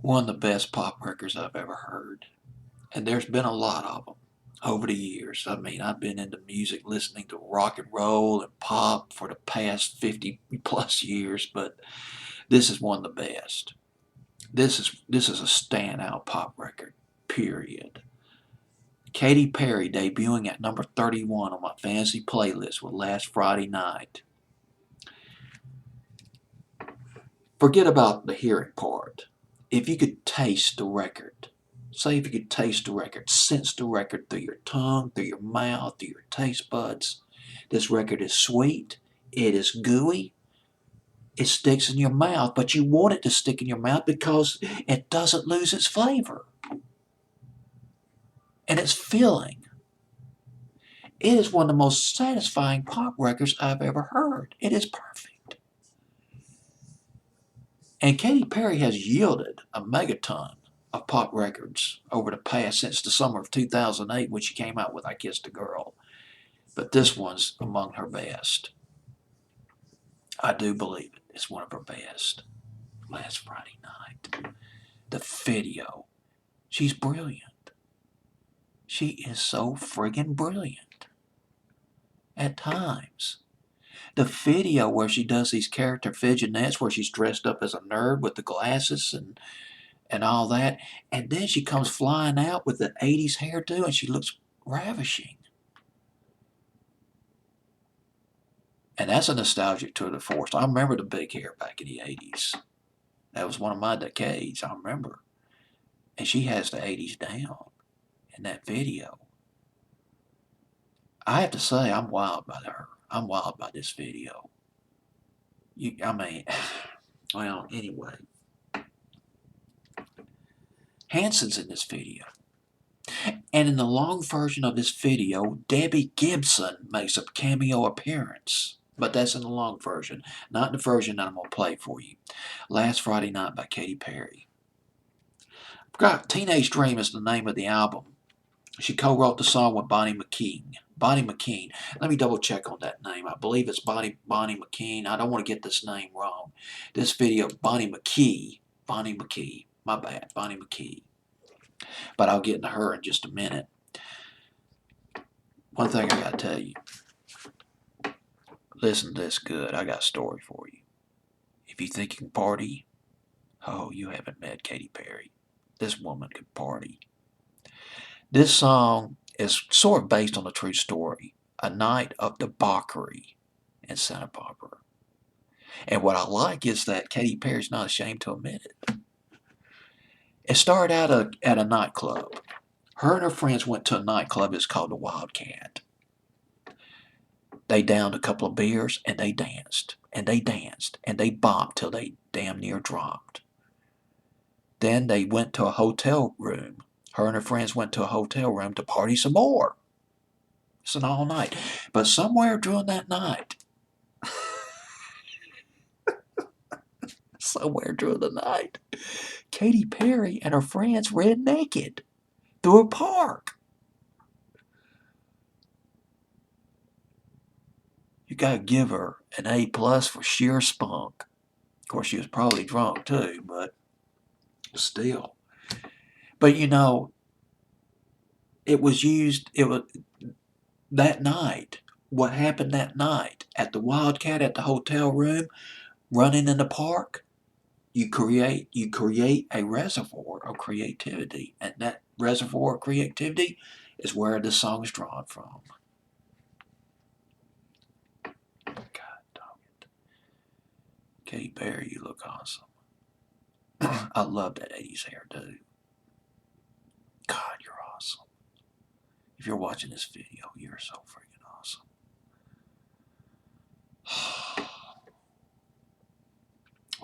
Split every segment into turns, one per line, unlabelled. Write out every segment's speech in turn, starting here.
one of the best pop records I've ever heard. And there's been a lot of them over the years. I mean, I've been into music listening to rock and roll and pop for the past 50 plus years, but this is one of the best. This is a standout pop record, period. Katy Perry debuting at number 31 on my fantasy playlist with Last Friday Night. Forget about the hearing part. If you could taste the record, say if you could taste the record, sense the record through your tongue, through your mouth, through your taste buds, this record is sweet, it is gooey, it sticks in your mouth, but you want it to stick in your mouth because it doesn't lose its flavor. And it's filling. It is one of the most satisfying pop records I've ever heard. It is perfect. And Katy Perry has yielded a megaton of pop records over the past since the summer of 2008 when she came out with I Kissed a Girl. But this one's among her best. I do believe it. It's one of her best. Last Friday Night. The video. She's brilliant. She is so friggin' brilliant. At times. The video where she does these character fidgenettes where she's dressed up as a nerd with the glasses and all that. And then she comes flying out with the 80s hairdo and she looks ravishing. And that's a nostalgic tour de force. I remember the big hair back in the 80s. That was one of my decades, I remember. And she has the 80s down in that video. I have to say, I'm wild by her. I'm wild by this video. Well, anyway. Hanson's in this video. And in the long version of this video, Debbie Gibson makes a cameo appearance. But that's in the long version, not the version that I'm going to play for you. Last Friday Night by Katy Perry. Forgot, Teenage Dream is the name of the album. She co-wrote the song with Bonnie McKean. Bonnie McKean. Let me double check on that name. I believe it's Bonnie McKean. I don't want to get this name wrong. This video, Bonnie McKee. My bad, Bonnie McKee. But I'll get into her in just a minute. One thing I gotta tell you. Listen to this good. I got a story for you. If you think you can party, oh, you haven't met Katy Perry. This woman can party. This song is sort of based on a true story. A night of debauchery in Santa Barbara. And what I like is that Katy Perry's not ashamed to admit it. It started out at a nightclub. Her and her friends went to a nightclub. It's called the Wildcat. They downed a couple of beers and they danced. And they danced. And they bopped till they damn near dropped. Then they went to a hotel room. Her and her friends went to a hotel room to party some more. It's an all night. But somewhere during that night, Katy Perry and her friends ran naked through a park. You gotta give her an A+ for sheer spunk. Of course, she was probably drunk too, but still. But you know, it was that night. What happened that night at the Wildcat at the hotel room, running in the park? You create a reservoir of creativity, and that reservoir of creativity is where this song is drawn from. God dog it. Katy Perry, you look awesome. I love that 80s hairdo. God, you're awesome. If you're watching this video, you're so freaking awesome.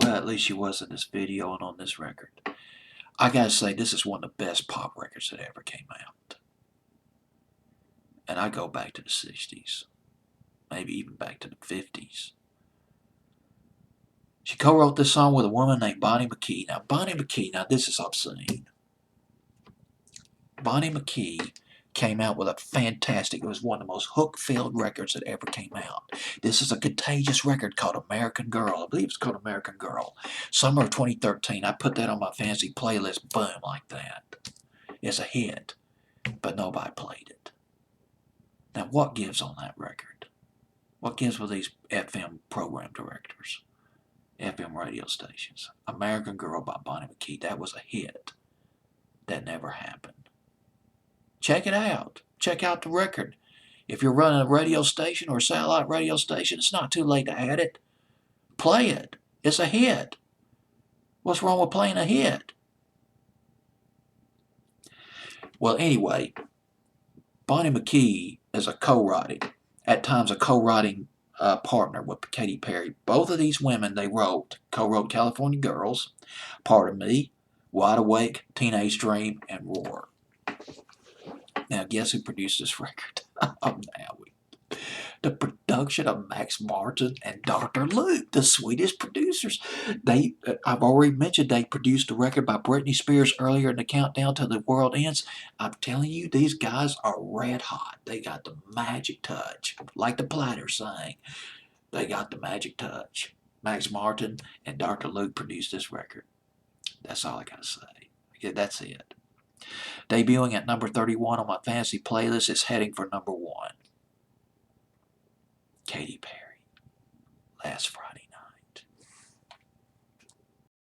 Well, at least she was in this video and on this record. I gotta say, this is one of the best pop records that ever came out. And I go back to the 60s. Maybe even back to the 50s. She co-wrote this song with a woman named Bonnie McKee. Now, this is obscene. Bonnie McKee came out with a fantastic, it was one of the most hook-filled records that ever came out. This is a contagious record called American Girl. I believe it's called American Girl. Summer of 2013. I put that on my fancy playlist, boom, like that. It's a hit, but nobody played it. Now, what gives on that record? What gives with these FM program directors? FM radio stations. American Girl by Bonnie McKee. That was a hit. That never happened. Check it out. Check out the record. If you're running a radio station or a satellite radio station, it's not too late to add it. Play it. It's a hit. What's wrong with playing a hit? Well, anyway, Bonnie McKee is a co-writing, at times a co-writing partner with Katy Perry. Both of these women, they co-wrote California Girls, Part of Me, Wide Awake, Teenage Dream, and Roar. Now, guess who produced this record? The production of Max Martin and Dr. Luke, the Swedish producers. I've already mentioned they produced a record by Britney Spears earlier in the Countdown Till the World Ends. I'm telling you, these guys are red hot. They got the magic touch. Like the Platters saying, they got the magic touch. Max Martin and Dr. Luke produced this record. That's all I gotta say. Yeah, that's it. Debuting at number 31 on my fantasy playlist, is heading for number 1. Katy Perry, Last Friday.